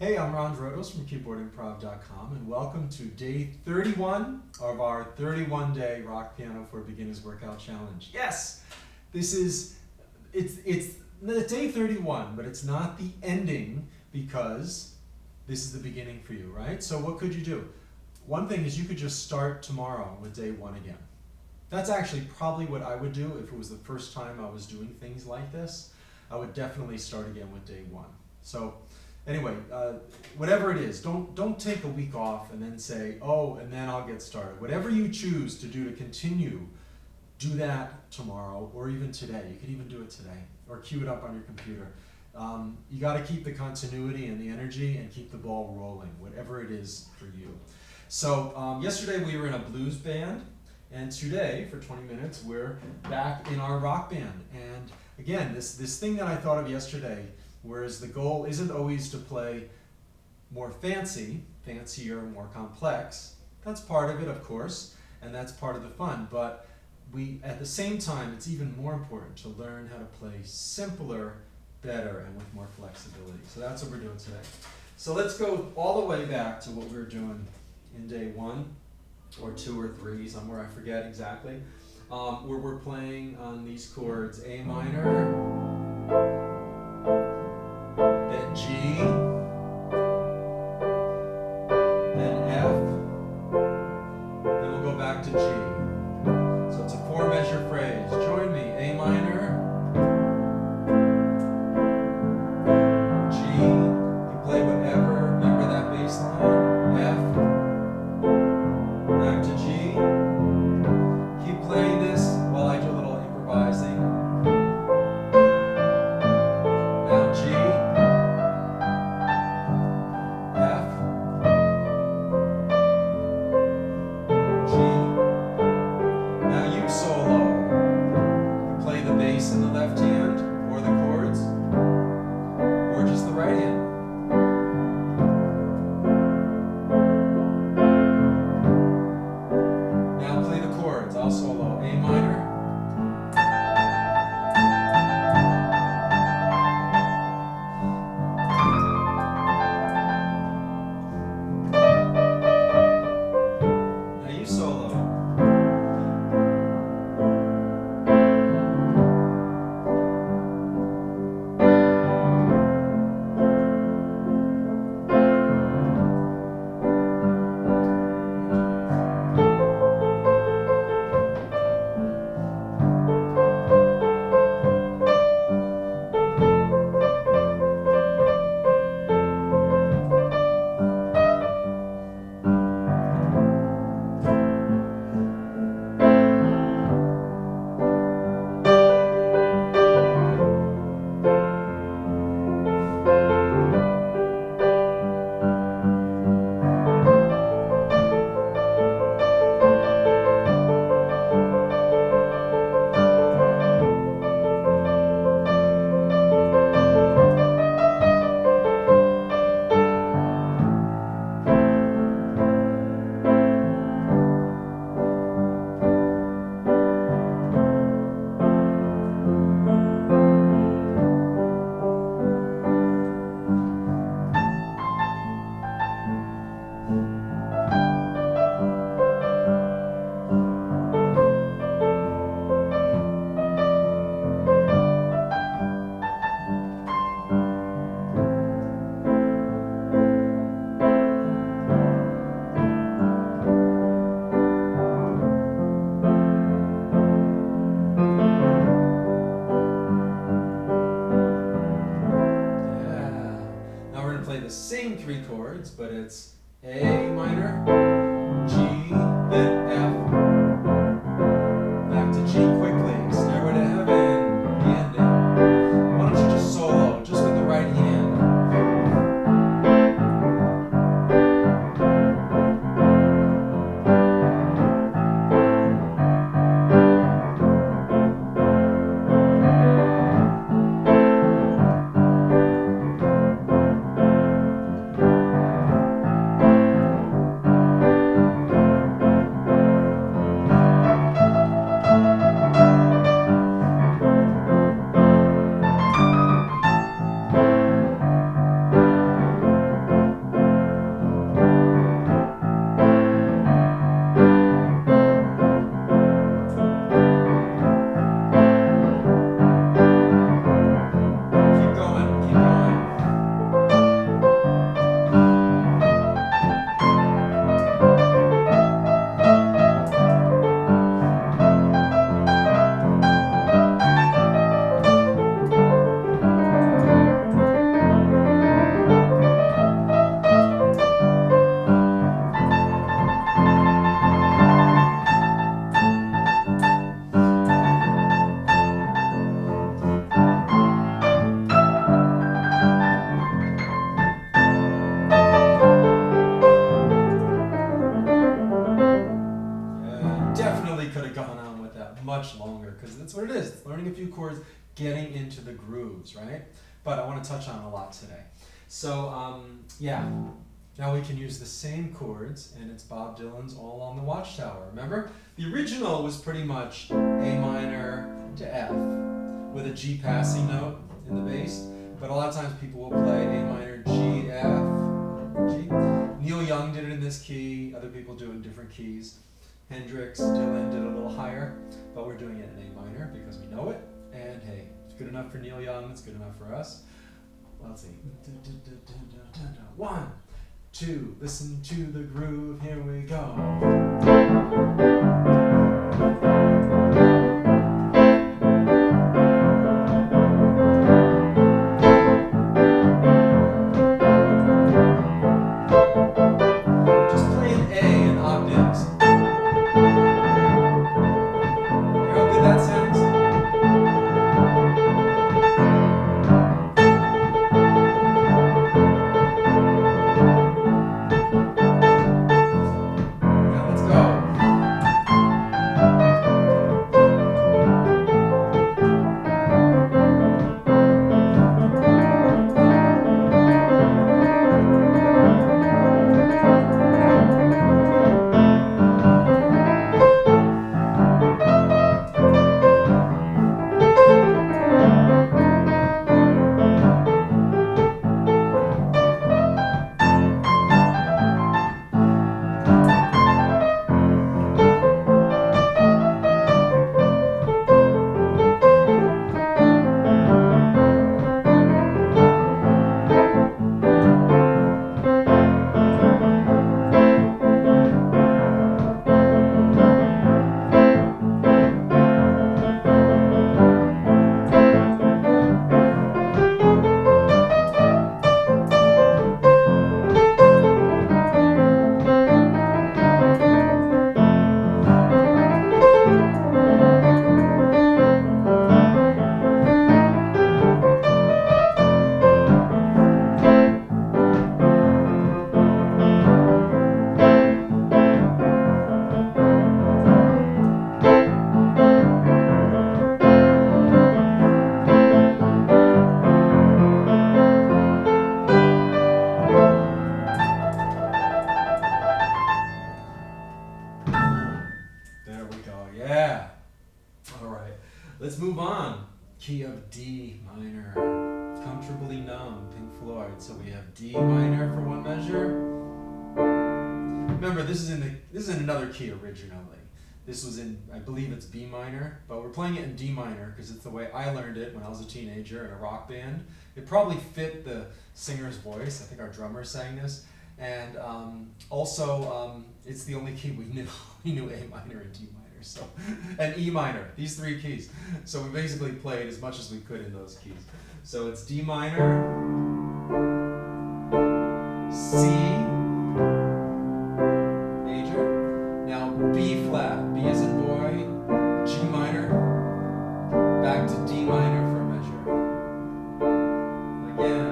Hey, I'm Drotos from KeyboardImprov.com, and welcome to day 31 of our 31-day Rock Piano for Beginners Workout Challenge. Yes, it's day 31, but it's not the ending because this is the beginning for you, right? So what could you do? One thing is you could just start tomorrow with day 1 again. That's actually probably what I would do if it was the first time I was doing things like this. I would definitely start again with day 1. So anyway, whatever it is, don't take a week off and then say, oh, and then I'll get started. Whatever you choose to do to continue, do that tomorrow or even today. You could even do it today or cue it up on your computer. You got to keep the continuity and the energy and keep the ball rolling, whatever it is for you. So yesterday we were in a blues band, and today, for 20 minutes, we're back in our rock band. And again, this thing that I thought of yesterday, whereas the goal isn't always to play more fancier, more complex. That's part of it, of course, and that's part of the fun. But at the same time, it's even more important to learn how to play simpler, better, and with more flexibility. So that's what we're doing today. So let's go all the way back to what we were doing in day 1, or 2 or 3, somewhere, I forget exactly, where we're playing on these chords: A minor, then G, then F, then we'll go back to G. So it's a 4-measure phrase. Join me: A minor, G, you play whatever, remember that bass line, F, back to G. Keep playing this while I do a little improvising. Now G, F, G. Now you solo. You play the bass in the left hand, or the chords, or just the right hand. Now play the chords. I'll solo. A minor, now you solo. The same 3 chords, but it's A minor, G, then F, back to G quickly, Stairway to Heaven, the ending. Why don't you just solo, just with the right hand? is. Learning a few chords, getting into the grooves, right? But I want to touch on a lot today. So, yeah. Now we can use the same chords, and it's Bob Dylan's All Along the Watchtower. Remember? The original was pretty much A minor to F with a G passing note in the bass. But a lot of times people will play A minor, G, F, G. Neil Young did it in this key. Other people do it in different keys. Hendrix, Dylan did it a little higher. But we're doing it in A minor because we know it. And hey, it's good enough for Neil Young. It's good enough for us. Well, let's see. 1, 2, listen to the groove, here we go. Just play an A in octaves. Hear how good that sounds? Let's move on. Key of D minor. Comfortably Numb, Pink Floyd. So we have D minor for one measure. Remember, this is in another key originally. This was in, I believe it's B minor, but we're playing it in D minor because it's the way I learned it when I was a teenager in a rock band. It probably fit the singer's voice. I think our drummer sang this. And also, it's the only key we knew. We knew A minor and D minor, so, and E minor, these three keys. So we basically played as much as we could in those keys. So it's D minor, C, major, now B flat, B as in boy, G minor, back to D minor for a measure. Again.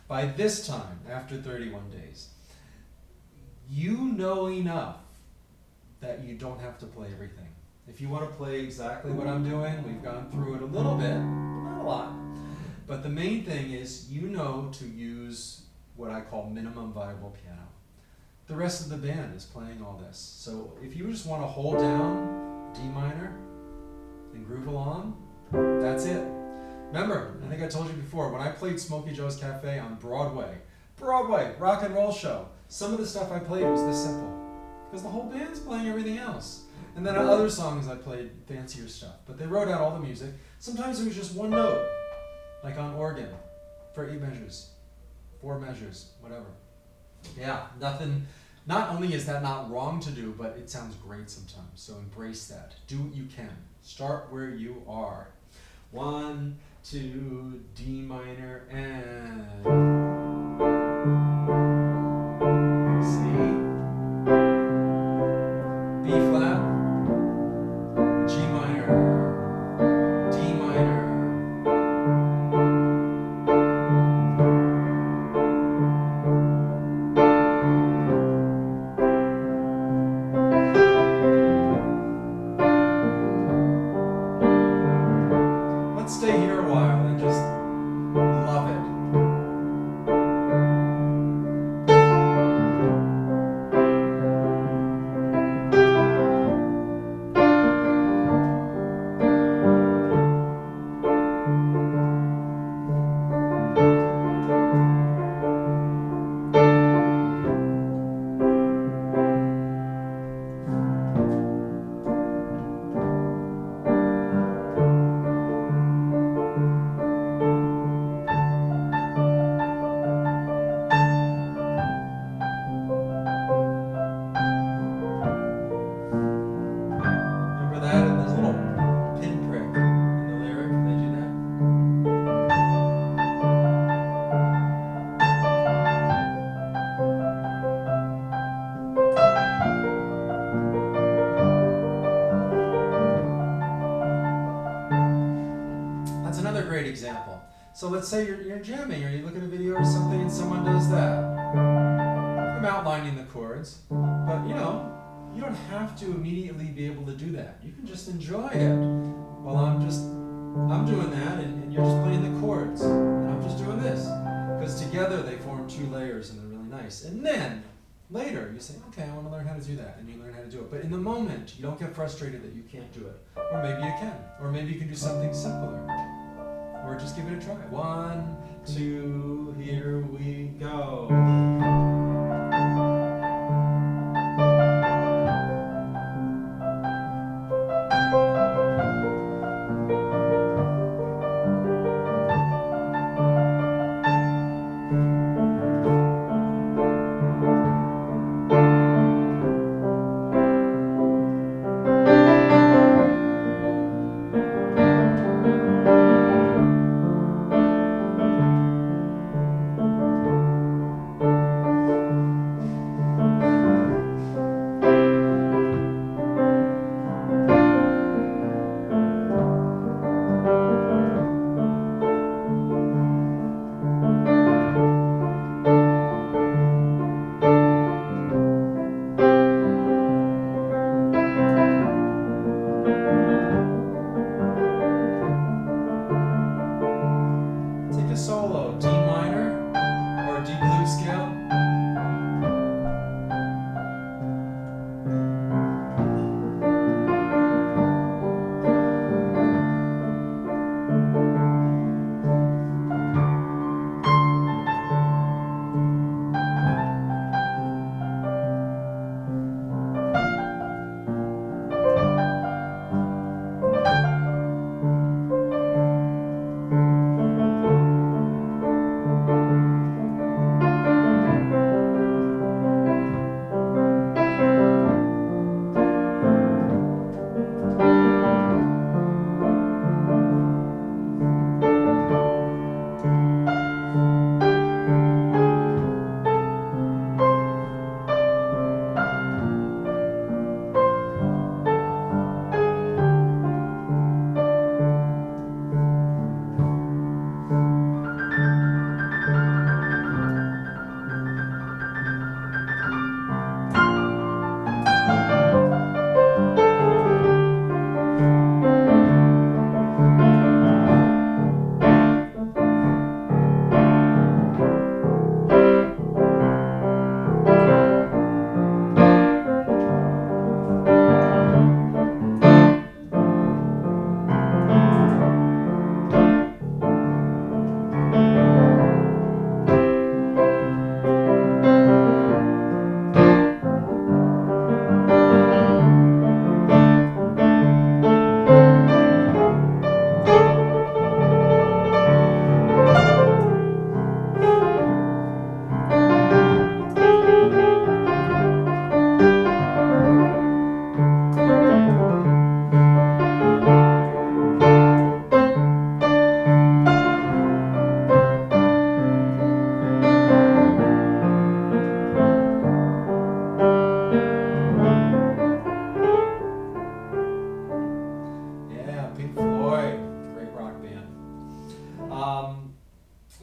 By this time, after 31 days, you know enough that you don't have to play everything. If you want to play exactly what I'm doing, we've gone through it a little bit, not a lot. But the main thing is you know to use what I call minimum viable piano. The rest of the band is playing all this. So if you just want to hold down D minor and groove along, that's it. Remember, I think I told you before, when I played Smokey Joe's Cafe on Broadway, rock and roll show, some of the stuff I played was this simple. Because the whole band's playing everything else. And then on other songs I played fancier stuff. But they wrote out all the music. Sometimes it was just one note, like on organ, for 8 measures, 4 measures, whatever. Yeah, nothing, not only is that not wrong to do, but it sounds great sometimes. So embrace that. Do what you can. Start where you are. 1, 2, D minor, and C, B flat, G minor, D minor, So let's say you're jamming or you look at a video or something and someone does that. I'm outlining the chords, but you don't have to immediately be able to do that. You can just enjoy it while I'm doing that and you're just playing the chords and I'm just doing this. Because together they form two layers and they're really nice. And then later you say, okay, I want to learn how to do that, and you learn how to do it. But in the moment, you don't get frustrated that you can't do it. Or maybe you can. Or maybe you can do something simpler. Or just give it a try. 1, 2, here we go. Solo, D minor or D blues scale.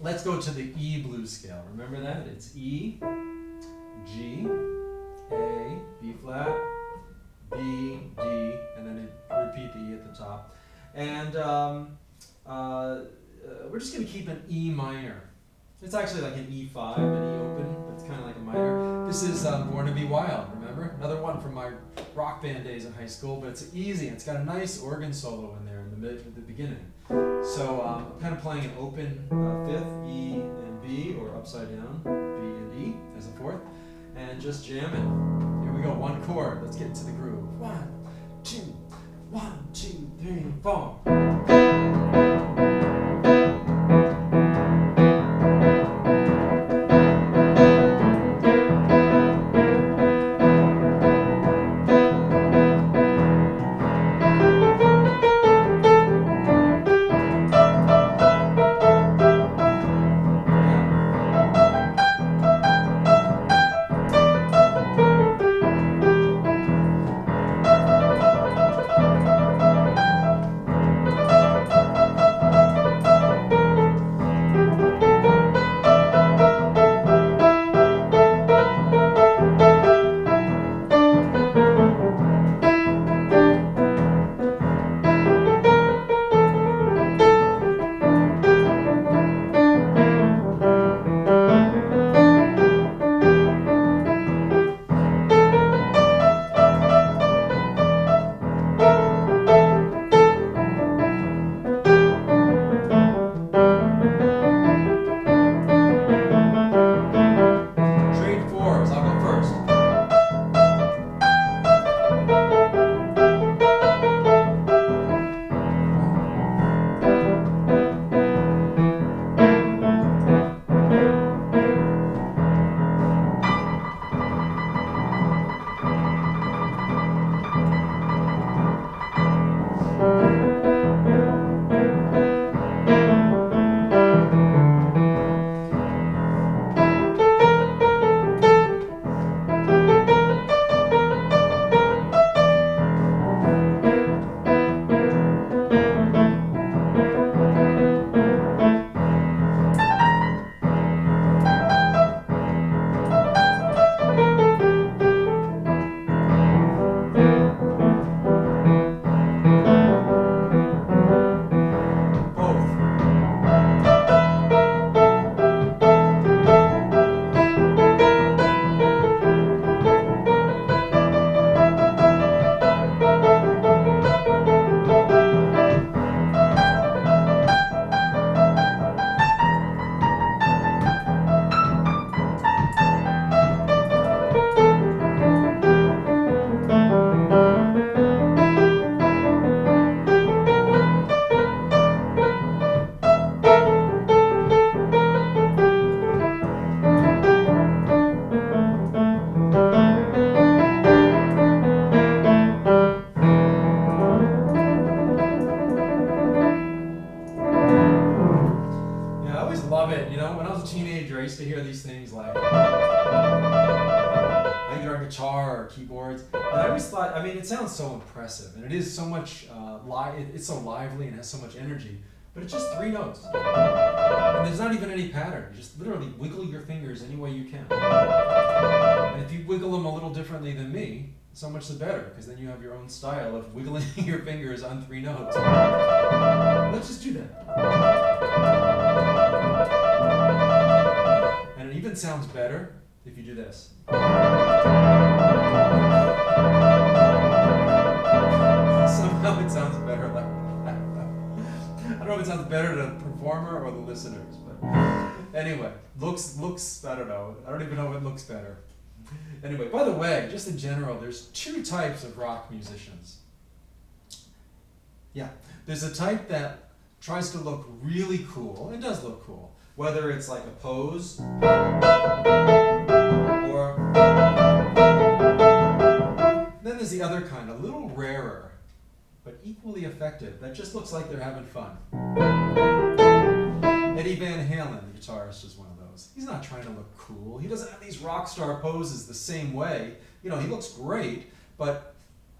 Let's go to the E blues scale. Remember that? It's E, G, A, B flat, B, D, and then repeat the E at the top. And we're just going to keep an E minor. It's actually like an E5, an E open, but it's kind of like a minor. This is Born to Be Wild, remember? Another one from my rock band days in high school, but it's easy. It's got a nice organ solo in there in the beginning. So I'm kind of playing an open fifth, E and B, or upside down, B and E as a fourth, and just jamming. Here we go, one chord. Let's get into the groove. 1, 2, 1, 2, 3, 4. always thought, I mean, it sounds so impressive, and it is so much, it's so lively and has so much energy, but it's just 3 notes. And there's not even any pattern. You just literally wiggle your fingers any way you can. And if you wiggle them a little differently than me, so much the better, because then you have your own style of wiggling your fingers on 3 notes. Let's just do that. And it even sounds better if you do this. Somehow it sounds better like that. I don't know if it sounds better to the performer or the listeners, but anyway, looks, I don't know. I don't even know if it looks better. Anyway, by the way, just in general, there's 2 types of rock musicians. Yeah, there's a type that tries to look really cool, and does look cool, whether it's like a pose, or then there's the other kind, a little rarer, but equally effective, that just looks like they're having fun. Eddie Van Halen, the guitarist, is one of those. He's not trying to look cool. He doesn't have these rock star poses the same way. You know, he looks great, but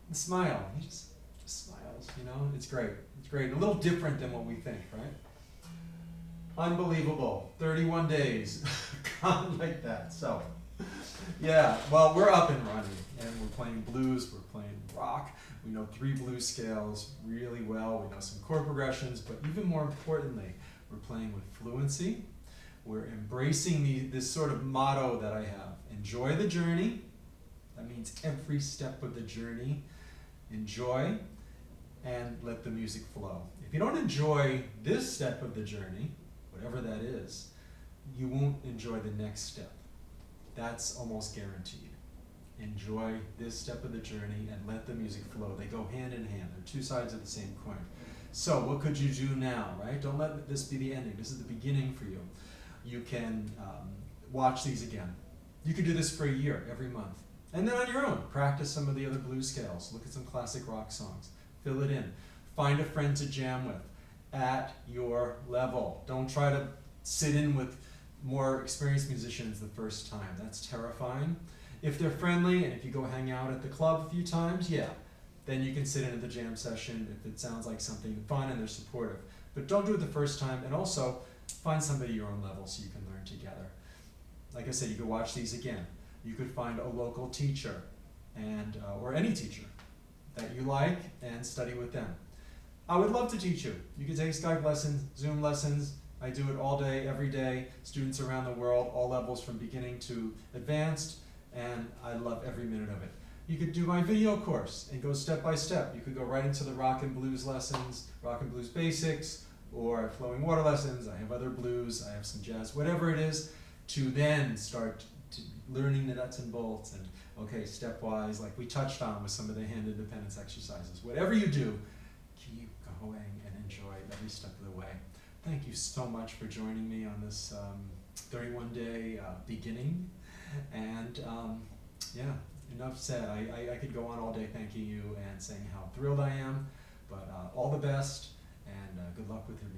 the smile, he just smiles, you know? It's great. It's great. A little different than what we think, right? Unbelievable. 31 days. Gone like that. So, yeah, well, we're up and running, and we're playing blues, we're playing rock. We know 3 blues scales really well. We know some chord progressions, but even more importantly, we're playing with fluency. We're embracing this sort of motto that I have. Enjoy the journey. That means every step of the journey. Enjoy and let the music flow. If you don't enjoy this step of the journey, whatever that is, you won't enjoy the next step. That's almost guaranteed. Enjoy this step of the journey and let the music flow. They go hand in hand. They're 2 sides of the same coin. So what could you do now, right? Don't let this be the ending. This is the beginning for you. You can watch these again. You could do this for a year, every month. And then on your own, practice some of the other blues scales. Look at some classic rock songs. Fill it in. Find a friend to jam with at your level. Don't try to sit in with more experienced musicians the first time. That's terrifying. If they're friendly and if you go hang out at the club a few times, yeah, then you can sit in at the jam session if it sounds like something fun and they're supportive. But don't do it the first time, and also find somebody your own level so you can learn together. Like I said, you could watch these again. You could find a local teacher and or any teacher that you like and study with them. I would love to teach you. You could take Skype lessons, Zoom lessons. I do it all day, every day. Students around the world, all levels from beginning to advanced, and I love every minute of it. You could do my video course and go step by step. You could go right into the rock and blues lessons, rock and blues basics, or flowing water lessons. I have other blues, I have some jazz, whatever it is, to then start learning the nuts and bolts and, okay, stepwise, like we touched on with some of the hand independence exercises. Whatever you do, keep going and enjoy every step of the way. Thank you so much for joining me on this 31-day beginning. And yeah, enough said. I could go on all day thanking you and saying how thrilled I am, but all the best and good luck with your